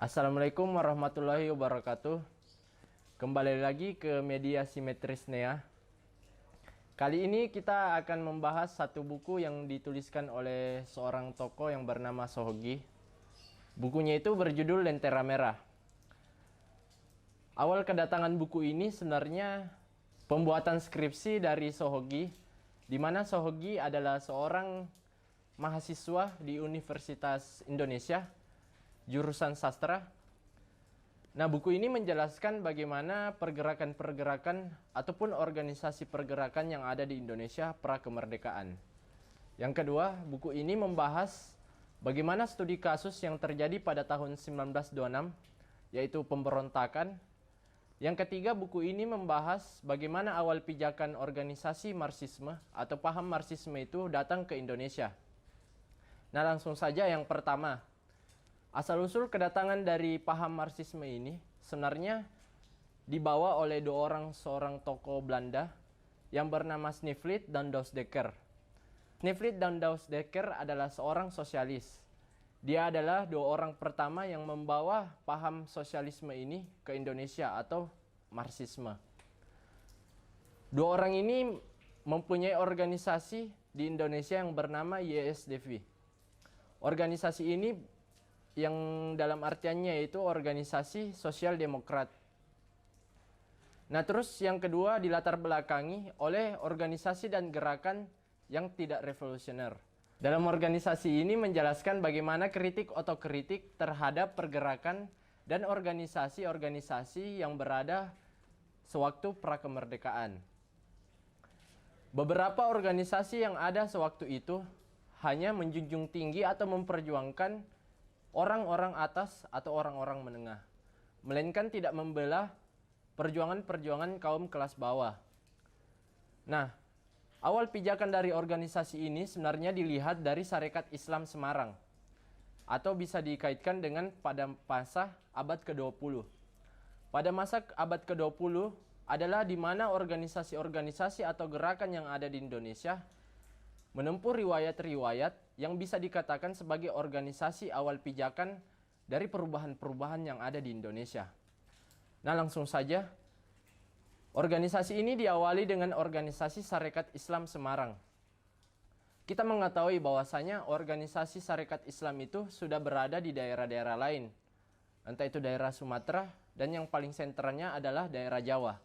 Assalamualaikum warahmatullahi wabarakatuh. Kembali lagi ke media Simetris Nea. Kali ini kita akan membahas satu buku yang dituliskan oleh seorang tokoh yang bernama Sohogi. Bukunya itu berjudul Lentera Merah. Awal kedatangan buku ini sebenarnya pembuatan skripsi dari Sohogi, di mana Sohogi adalah seorang mahasiswa di Universitas Indonesia, jurusan sastra. Nah, buku ini menjelaskan bagaimana pergerakan-pergerakan ataupun organisasi pergerakan yang ada di Indonesia pra-kemerdekaan. Yang kedua, buku ini membahas bagaimana studi kasus yang terjadi pada tahun 1926, yaitu pemberontakan. Yang ketiga, buku ini membahas bagaimana awal pijakan organisasi Marxisme atau paham Marxisme itu datang ke Indonesia. Nah, langsung saja yang pertama. Asal-usul kedatangan dari paham Marxisme ini sebenarnya dibawa oleh seorang tokoh Belanda yang bernama Snevely dan Dousdekker. Snevely dan Dousdekker adalah seorang sosialis. Dia adalah dua orang pertama yang membawa paham sosialisme ini ke Indonesia atau Marxisme. Dua orang ini mempunyai organisasi di Indonesia yang bernama YSDV. Organisasi ini yang dalam artiannya yaitu organisasi sosial demokrat. Nah, terus yang kedua dilatar belakangi oleh organisasi dan gerakan yang tidak revolusioner. Dalam organisasi ini menjelaskan bagaimana kritik otokritik terhadap pergerakan dan organisasi-organisasi yang berada sewaktu prakemerdekaan. Beberapa organisasi yang ada sewaktu itu hanya menjunjung tinggi atau memperjuangkan orang-orang atas atau orang-orang menengah, melainkan tidak membela perjuangan-perjuangan kaum kelas bawah. Nah, awal pijakan dari organisasi ini sebenarnya dilihat dari Sarekat Islam Semarang, atau bisa dikaitkan dengan pada masa abad ke-20. Pada masa abad ke-20 adalah di mana organisasi-organisasi atau gerakan yang ada di Indonesia menempuh riwayat-riwayat yang bisa dikatakan sebagai organisasi awal pijakan dari perubahan-perubahan yang ada di Indonesia. Nah, langsung saja. Organisasi ini diawali dengan organisasi Sarekat Islam Semarang. Kita mengetahui bahwasanya organisasi Sarekat Islam itu sudah berada di daerah-daerah lain. Entah itu daerah Sumatera dan yang paling sentralnya adalah daerah Jawa.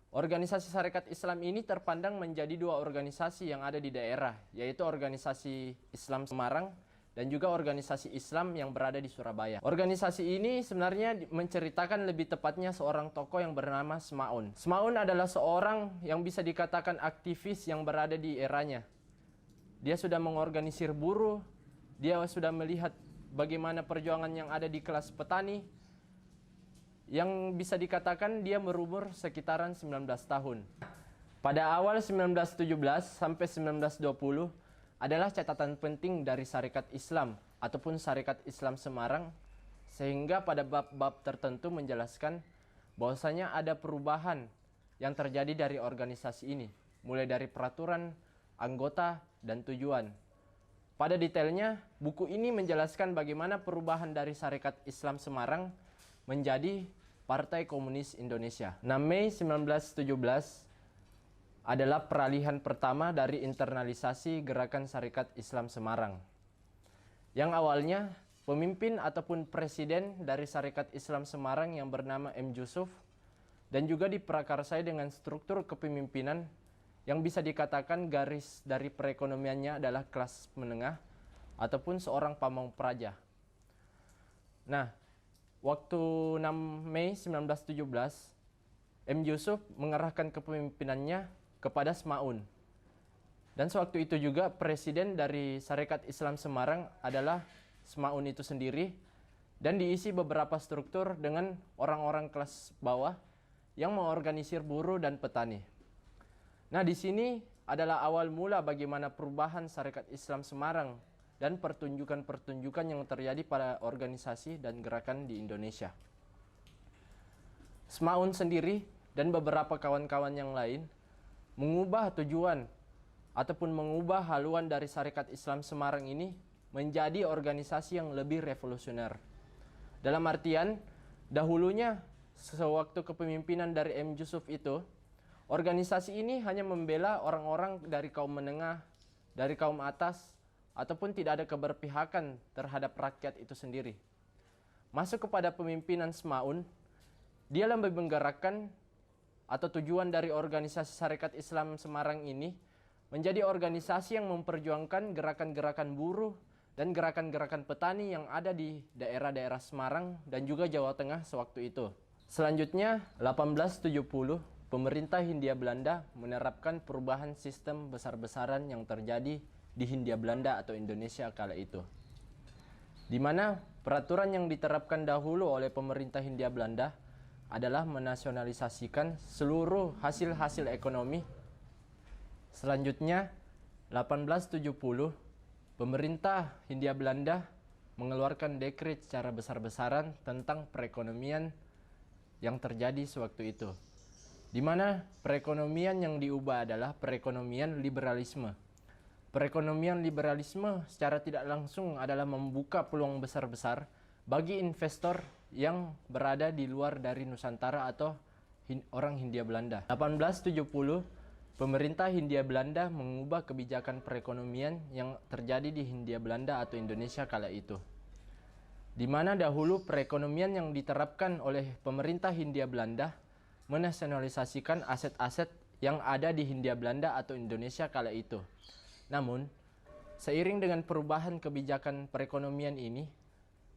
Organisasi Sarekat Islam ini terpandang menjadi dua organisasi yang ada di daerah, yaitu organisasi Islam Semarang dan juga organisasi Islam yang berada di Surabaya. Organisasi ini sebenarnya menceritakan lebih tepatnya seorang tokoh yang bernama Semaun. Semaun adalah seorang yang bisa dikatakan aktivis yang berada di eranya. Dia sudah mengorganisir buruh, dia sudah melihat bagaimana perjuangan yang ada di kelas petani, yang bisa dikatakan dia berumur sekitaran 19 tahun. Pada awal 1917 sampai 1920 adalah catatan penting dari Sarekat Islam ataupun Sarekat Islam Semarang, sehingga pada bab-bab tertentu menjelaskan bahwasanya ada perubahan yang terjadi dari organisasi ini, mulai dari peraturan, anggota, dan tujuan. Pada detailnya, buku ini menjelaskan bagaimana perubahan dari Sarekat Islam Semarang menjadi Partai Komunis Indonesia. 6 Mei 1917 adalah peralihan pertama dari internalisasi gerakan Sarekat Islam Semarang. Yang awalnya pemimpin ataupun presiden dari Sarekat Islam Semarang yang bernama M. Yusuf dan juga diprakarsai dengan struktur kepemimpinan yang bisa dikatakan garis dari perekonomiannya adalah kelas menengah ataupun seorang pamong praja. Nah, waktu 6 Mei 1917, M. Yusuf mengerahkan kepemimpinannya kepada Semaun. Dan sewaktu itu juga presiden dari Sarekat Islam Semarang adalah Semaun itu sendiri, dan diisi beberapa struktur dengan orang-orang kelas bawah yang mengorganisir buruh dan petani. Nah, di sini adalah awal mula bagaimana perubahan Sarekat Islam Semarang dan pertunjukan-pertunjukan yang terjadi pada organisasi dan gerakan di Indonesia. Semaun sendiri dan beberapa kawan-kawan yang lain mengubah tujuan ataupun mengubah haluan dari Sarekat Islam Semarang ini menjadi organisasi yang lebih revolusioner. Dalam artian, dahulunya sewaktu kepemimpinan dari M. Yusuf itu, organisasi ini hanya membela orang-orang dari kaum menengah, dari kaum atas, ataupun tidak ada keberpihakan terhadap rakyat itu sendiri. Masuk kepada pemimpinan Semaun, dia lebih menggerakkan atau tujuan dari organisasi Sarekat Islam Semarang ini menjadi organisasi yang memperjuangkan gerakan-gerakan buruh dan gerakan-gerakan petani yang ada di daerah-daerah Semarang dan juga Jawa Tengah sewaktu itu. Selanjutnya, 1870, pemerintah Hindia Belanda menerapkan perubahan sistem besar-besaran yang terjadi di Hindia Belanda atau Indonesia kala itu, di mana peraturan yang diterapkan dahulu oleh pemerintah Hindia Belanda adalah menasionalisasikan seluruh hasil-hasil ekonomi. Selanjutnya, 1870, pemerintah Hindia Belanda mengeluarkan dekret secara besar-besaran tentang perekonomian yang terjadi sewaktu itu, di mana perekonomian yang diubah adalah perekonomian liberalisme. Perekonomian liberalisme secara tidak langsung adalah membuka peluang besar-besar bagi investor yang berada di luar dari Nusantara atau orang Hindia Belanda. 1870, pemerintah Hindia Belanda mengubah kebijakan perekonomian yang terjadi di Hindia Belanda atau Indonesia kala itu, di mana dahulu perekonomian yang diterapkan oleh pemerintah Hindia Belanda menasionalisasikan aset-aset yang ada di Hindia Belanda atau Indonesia kala itu. Namun, seiring dengan perubahan kebijakan perekonomian ini,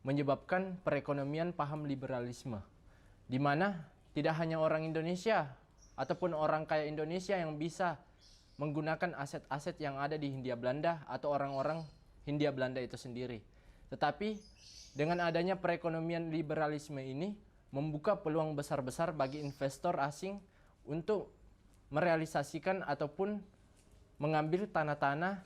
menyebabkan perekonomian paham liberalisme, di mana tidak hanya orang Indonesia ataupun orang kaya Indonesia yang bisa menggunakan aset-aset yang ada di Hindia Belanda atau orang-orang Hindia Belanda itu sendiri. Tetapi, dengan adanya perekonomian liberalisme ini, membuka peluang besar-besar bagi investor asing untuk merealisasikan ataupun mengambil tanah-tanah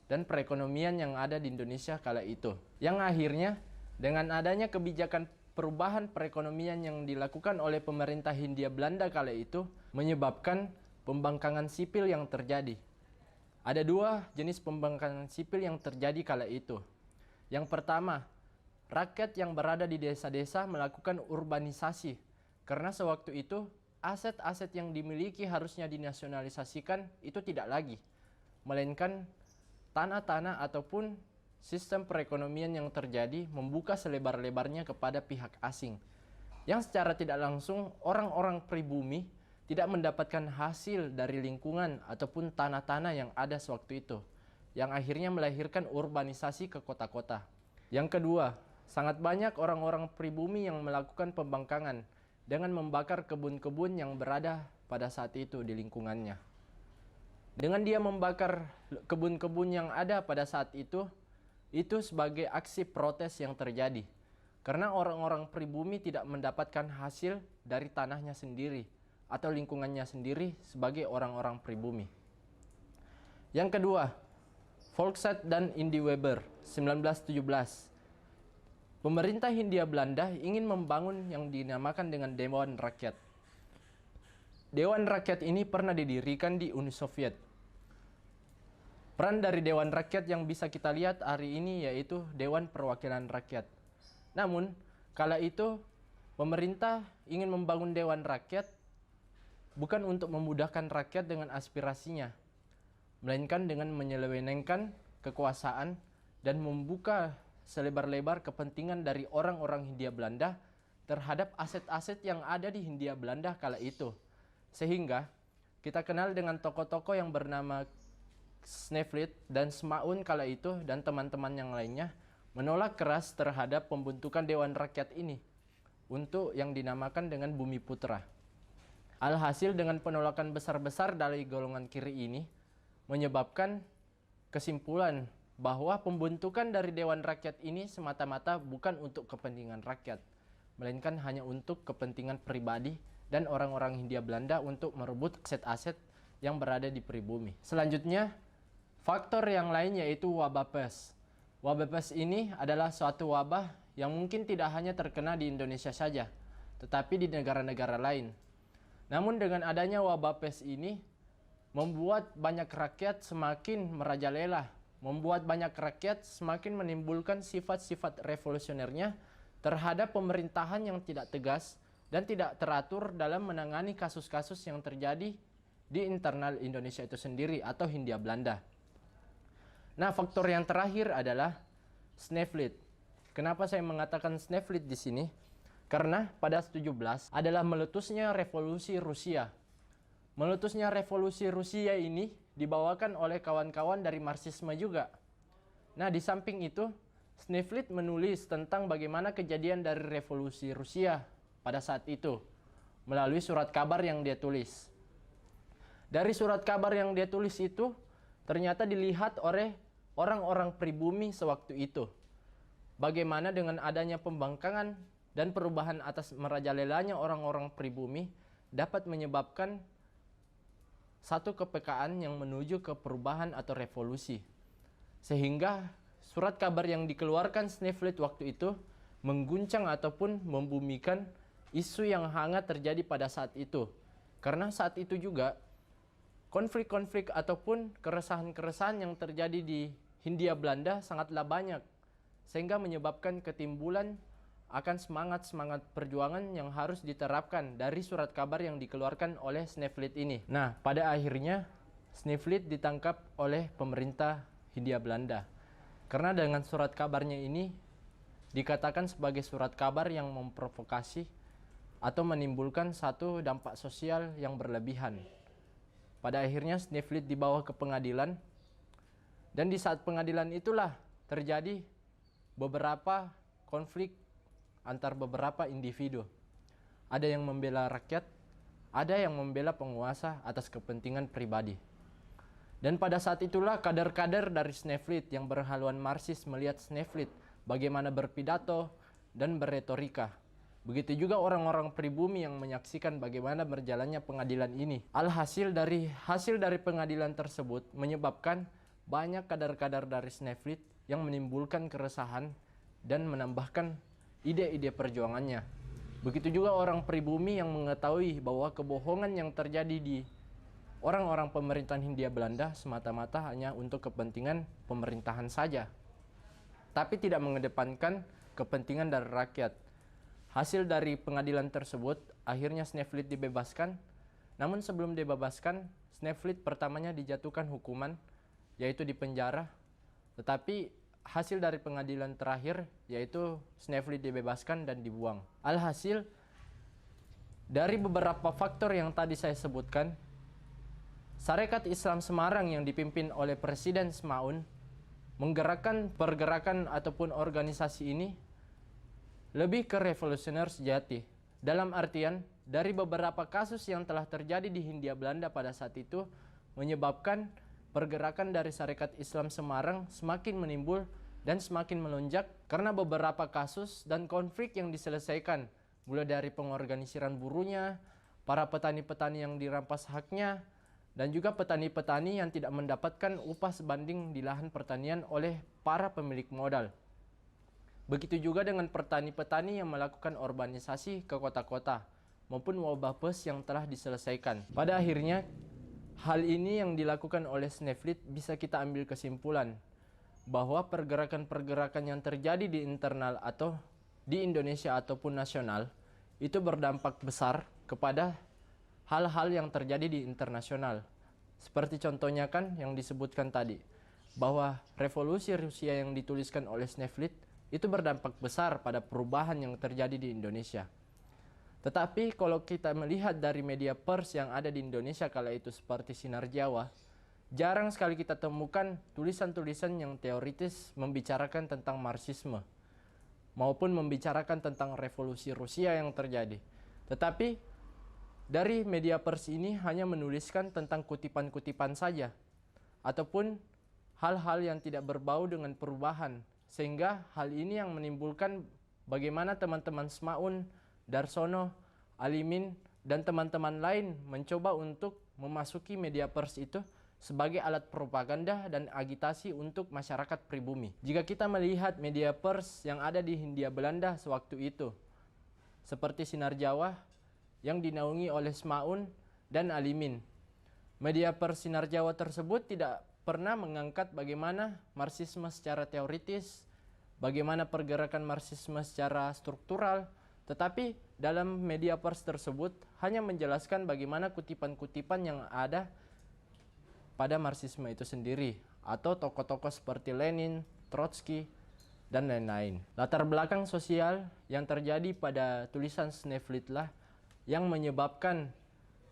dan perekonomian yang ada di Indonesia kala itu. Yang akhirnya dengan adanya kebijakan perubahan perekonomian yang dilakukan oleh pemerintah Hindia Belanda kala itu menyebabkan pembangkangan sipil yang terjadi. Ada dua jenis pembangkangan sipil yang terjadi kala itu. Yang pertama, rakyat yang berada di desa-desa melakukan urbanisasi karena sewaktu itu aset-aset yang dimiliki harusnya dinasionalisasikan itu tidak lagi, melainkan tanah-tanah ataupun sistem perekonomian yang terjadi membuka selebar-lebarnya kepada pihak asing, yang secara tidak langsung orang-orang pribumi tidak mendapatkan hasil dari lingkungan ataupun tanah-tanah yang ada sewaktu itu, yang akhirnya melahirkan urbanisasi ke kota-kota. Yang kedua, sangat banyak orang-orang pribumi yang melakukan pembangkangan dengan membakar kebun-kebun yang berada pada saat itu di lingkungannya. Dengan dia membakar kebun-kebun yang ada pada saat itu sebagai aksi protes yang terjadi. Karena orang-orang pribumi tidak mendapatkan hasil dari tanahnya sendiri atau lingkungannya sendiri sebagai orang-orang pribumi. Yang kedua, Volksraad dan Indi Weber, 1917. Pemerintah Hindia Belanda ingin membangun yang dinamakan dengan Dewan Rakyat. Dewan Rakyat ini pernah didirikan di Uni Soviet. Peran dari Dewan Rakyat yang bisa kita lihat hari ini yaitu Dewan Perwakilan Rakyat. Namun, kala itu pemerintah ingin membangun Dewan Rakyat bukan untuk memudahkan rakyat dengan aspirasinya, melainkan dengan menyelewengkan kekuasaan dan membuka selebar-lebar kepentingan dari orang-orang Hindia Belanda terhadap aset-aset yang ada di Hindia Belanda kala itu. Sehingga kita kenal dengan tokoh-tokoh yang bernama Sneflit dan Semaun kala itu dan teman-teman yang lainnya menolak keras terhadap pembentukan Dewan Rakyat ini untuk yang dinamakan dengan Bumi Putra. Alhasil dengan penolakan besar-besar dari golongan kiri ini menyebabkan kesimpulan bahwa pembentukan dari Dewan Rakyat ini semata-mata bukan untuk kepentingan rakyat, melainkan hanya untuk kepentingan pribadi dan orang-orang Hindia Belanda untuk merebut aset-aset yang berada di pribumi. Selanjutnya, faktor yang lain yaitu wabah pes. Wabah pes ini adalah suatu wabah yang mungkin tidak hanya terkena di Indonesia saja, tetapi di negara-negara lain. Namun dengan adanya wabah pes ini, membuat banyak rakyat semakin merajalela, membuat banyak rakyat semakin menimbulkan sifat-sifat revolusionernya terhadap pemerintahan yang tidak tegas dan tidak teratur dalam menangani kasus-kasus yang terjadi di internal Indonesia itu sendiri atau Hindia Belanda. Nah, faktor yang terakhir adalah Sneevliet. Kenapa saya mengatakan Sneevliet di sini? Karena pada 17 adalah meletusnya revolusi Rusia. Meletusnya revolusi Rusia ini dibawakan oleh kawan-kawan dari Marxisme juga. Nah, di samping itu, Sneevliet menulis tentang bagaimana kejadian dari revolusi Rusia pada saat itu melalui surat kabar yang dia tulis. Dari surat kabar yang dia tulis itu ternyata dilihat oleh orang-orang pribumi sewaktu itu. Bagaimana dengan adanya pembangkangan dan perubahan atas merajalelanya orang-orang pribumi dapat menyebabkan satu kepekaan yang menuju ke perubahan atau revolusi. Sehingga surat kabar yang dikeluarkan Sneevliet waktu itu mengguncang ataupun membumikan isu yang hangat terjadi pada saat itu. Karena saat itu juga konflik-konflik ataupun keresahan-keresahan yang terjadi di Hindia Belanda sangatlah banyak, sehingga menyebabkan ketimbulan akan semangat-semangat perjuangan yang harus diterapkan dari surat kabar yang dikeluarkan oleh Sneevliet ini. Nah, pada akhirnya Sneevliet ditangkap oleh pemerintah Hindia Belanda. Karena dengan surat kabarnya ini dikatakan sebagai surat kabar yang memprovokasi atau menimbulkan satu dampak sosial yang berlebihan. Pada akhirnya Sneevliet dibawa ke pengadilan, dan di saat pengadilan itulah terjadi beberapa konflik antar beberapa individu. Ada yang membela rakyat, ada yang membela penguasa atas kepentingan pribadi. Dan pada saat itulah kader-kader dari Sneevliet yang berhaluan Marxis melihat Sneevliet bagaimana berpidato dan berretorika. Begitu juga orang-orang pribumi yang menyaksikan bagaimana berjalannya pengadilan ini. Hasil dari pengadilan tersebut menyebabkan banyak kader-kader dari Sneevliet yang menimbulkan keresahan dan menambahkan ide-ide perjuangannya. Begitu juga orang pribumi yang mengetahui bahwa kebohongan yang terjadi di orang-orang pemerintahan Hindia Belanda semata-mata hanya untuk kepentingan pemerintahan saja, tapi tidak mengedepankan kepentingan dari rakyat. Hasil dari pengadilan tersebut, akhirnya Sneevliet dibebaskan. Namun sebelum dibebaskan, Sneevliet pertamanya dijatuhkan hukuman, yaitu di penjara. Tetapi hasil dari pengadilan terakhir, yaitu Sneevliet dibebaskan dan dibuang. Alhasil, dari beberapa faktor yang tadi saya sebutkan, Sarekat Islam Semarang yang dipimpin oleh Presiden Semaun menggerakkan pergerakan ataupun organisasi ini lebih ke revolusioner sejati. Dalam artian, dari beberapa kasus yang telah terjadi di Hindia Belanda pada saat itu menyebabkan pergerakan dari Sarekat Islam Semarang semakin menimbul dan semakin melonjak karena beberapa kasus dan konflik yang diselesaikan, mulai dari pengorganisiran buruhnya, para petani-petani yang dirampas haknya, dan juga petani-petani yang tidak mendapatkan upah sebanding di lahan pertanian oleh para pemilik modal. Begitu juga dengan petani-petani yang melakukan urbanisasi ke kota-kota maupun wabah pes yang telah diselesaikan. Pada akhirnya, hal ini yang dilakukan oleh Sneevliet bisa kita ambil kesimpulan bahwa pergerakan-pergerakan yang terjadi di internal atau di Indonesia ataupun nasional itu berdampak besar kepada hal-hal yang terjadi di internasional. Seperti contohnya kan yang disebutkan tadi, bahwa revolusi Rusia yang dituliskan oleh Sneevliet itu berdampak besar pada perubahan yang terjadi di Indonesia. Tetapi kalau kita melihat dari media pers yang ada di Indonesia kala itu seperti Sinar Jawa, jarang sekali kita temukan tulisan-tulisan yang teoritis membicarakan tentang Marxisme maupun membicarakan tentang revolusi Rusia yang terjadi. Tetapi dari media pers ini hanya menuliskan tentang kutipan-kutipan saja ataupun hal-hal yang tidak berbau dengan perubahan. Sehingga hal ini yang menimbulkan bagaimana teman-teman Semaun, Darsono, Alimin, dan teman-teman lain mencoba untuk memasuki media pers itu sebagai alat propaganda dan agitasi untuk masyarakat pribumi. Jika kita melihat media pers yang ada di Hindia Belanda sewaktu itu, seperti Sinar Jawa yang dinaungi oleh Semaun dan Alimin, media pers Sinar Jawa tersebut tidak pernah mengangkat bagaimana Marxisme secara teoritis bagaimana pergerakan Marxisme secara struktural, tetapi dalam media pers tersebut hanya menjelaskan bagaimana kutipan-kutipan yang ada pada Marxisme itu sendiri, atau tokoh-tokoh seperti Lenin, Trotsky, dan lain-lain. Latar belakang sosial yang terjadi pada tulisan Sneflit lah yang menyebabkan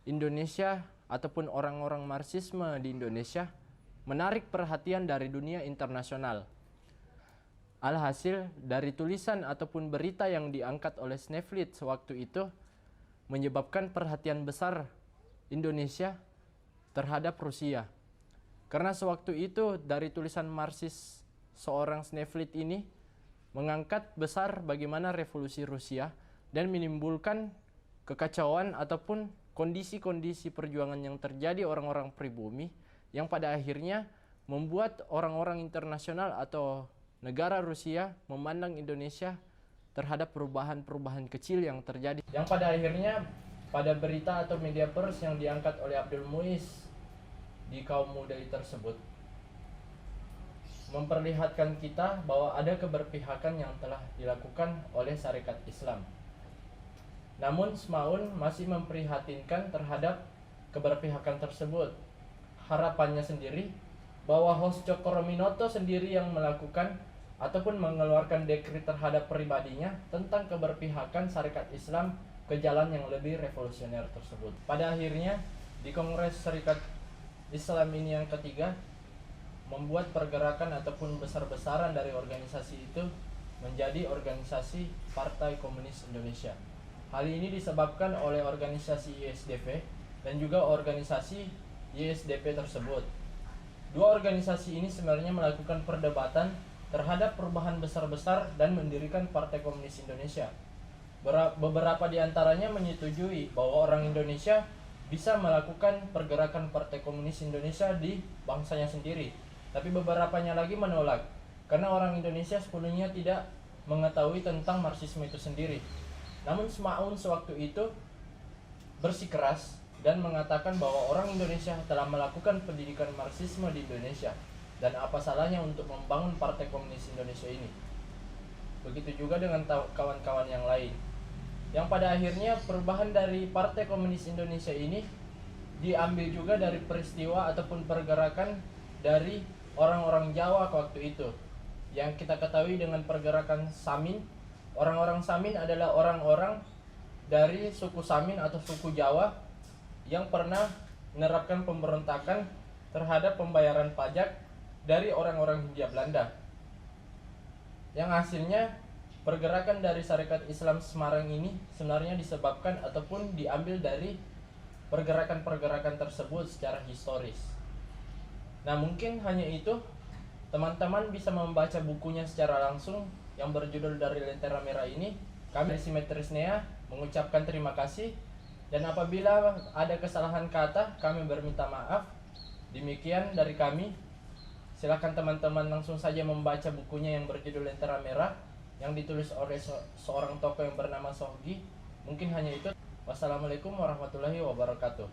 Indonesia ataupun orang-orang Marxisme di Indonesia menarik perhatian dari dunia internasional. Alhasil, dari tulisan ataupun berita yang diangkat oleh Sneflit sewaktu itu menyebabkan perhatian besar Indonesia terhadap Rusia. Karena sewaktu itu dari tulisan Marxis seorang Sneflit ini mengangkat besar bagaimana revolusi Rusia dan menimbulkan kekacauan ataupun kondisi-kondisi perjuangan yang terjadi orang-orang pribumi yang pada akhirnya membuat orang-orang internasional atau negara Rusia memandang Indonesia terhadap perubahan-perubahan kecil yang terjadi. Yang pada akhirnya pada berita atau media pers yang diangkat oleh Abdul Muiz di kaum muda tersebut memperlihatkan kita bahwa ada keberpihakan yang telah dilakukan oleh Sarekat Islam. Namun Semaun masih memprihatinkan terhadap keberpihakan tersebut. Harapannya sendiri bahwa host Cokroaminoto sendiri yang melakukan ataupun mengeluarkan dekret terhadap pribadinya tentang keberpihakan Sarekat Islam ke jalan yang lebih revolusioner tersebut. Pada akhirnya di Kongres Sarekat Islam ini yang ketiga membuat pergerakan ataupun besar-besaran dari organisasi itu menjadi organisasi Partai Komunis Indonesia. Hal ini disebabkan oleh organisasi ISDP dan juga organisasi ISDP tersebut. Dua organisasi ini sebenarnya melakukan perdebatan terhadap perubahan besar-besar dan mendirikan Partai Komunis Indonesia. Beberapa di antaranya menyetujui bahwa orang Indonesia bisa melakukan pergerakan Partai Komunis Indonesia di bangsanya sendiri. Tapi beberapanya lagi menolak, karena orang Indonesia sepenuhnya tidak mengetahui tentang Marxisme itu sendiri. Namun Semaun sewaktu itu bersikeras dan mengatakan bahwa orang Indonesia telah melakukan pendidikan Marxisme di Indonesia, dan apa salahnya untuk membangun Partai Komunis Indonesia ini. Begitu juga dengan kawan-kawan yang lain. Yang pada akhirnya perubahan dari Partai Komunis Indonesia ini diambil juga dari peristiwa ataupun pergerakan dari orang-orang Jawa waktu itu. Yang kita ketahui dengan pergerakan Samin. Orang-orang Samin adalah orang-orang dari suku Samin atau suku Jawa yang pernah menerapkan pemberontakan terhadap pembayaran pajak dari orang-orang Hindia Belanda. Yang hasilnya pergerakan dari Sarekat Islam Semarang ini sebenarnya disebabkan ataupun diambil dari pergerakan-pergerakan tersebut secara historis. Nah, mungkin hanya itu. Teman-teman bisa membaca bukunya secara langsung yang berjudul Dari Lentera Merah ini. Kami dari Simetris Nea mengucapkan terima kasih, dan apabila ada kesalahan kata kami berminta maaf. Demikian dari kami. Silakan teman-teman langsung saja membaca bukunya yang berjudul Lentera Merah yang ditulis oleh seorang tokoh yang bernama Sohgi. Mungkin hanya itu. Wassalamualaikum warahmatullahi wabarakatuh.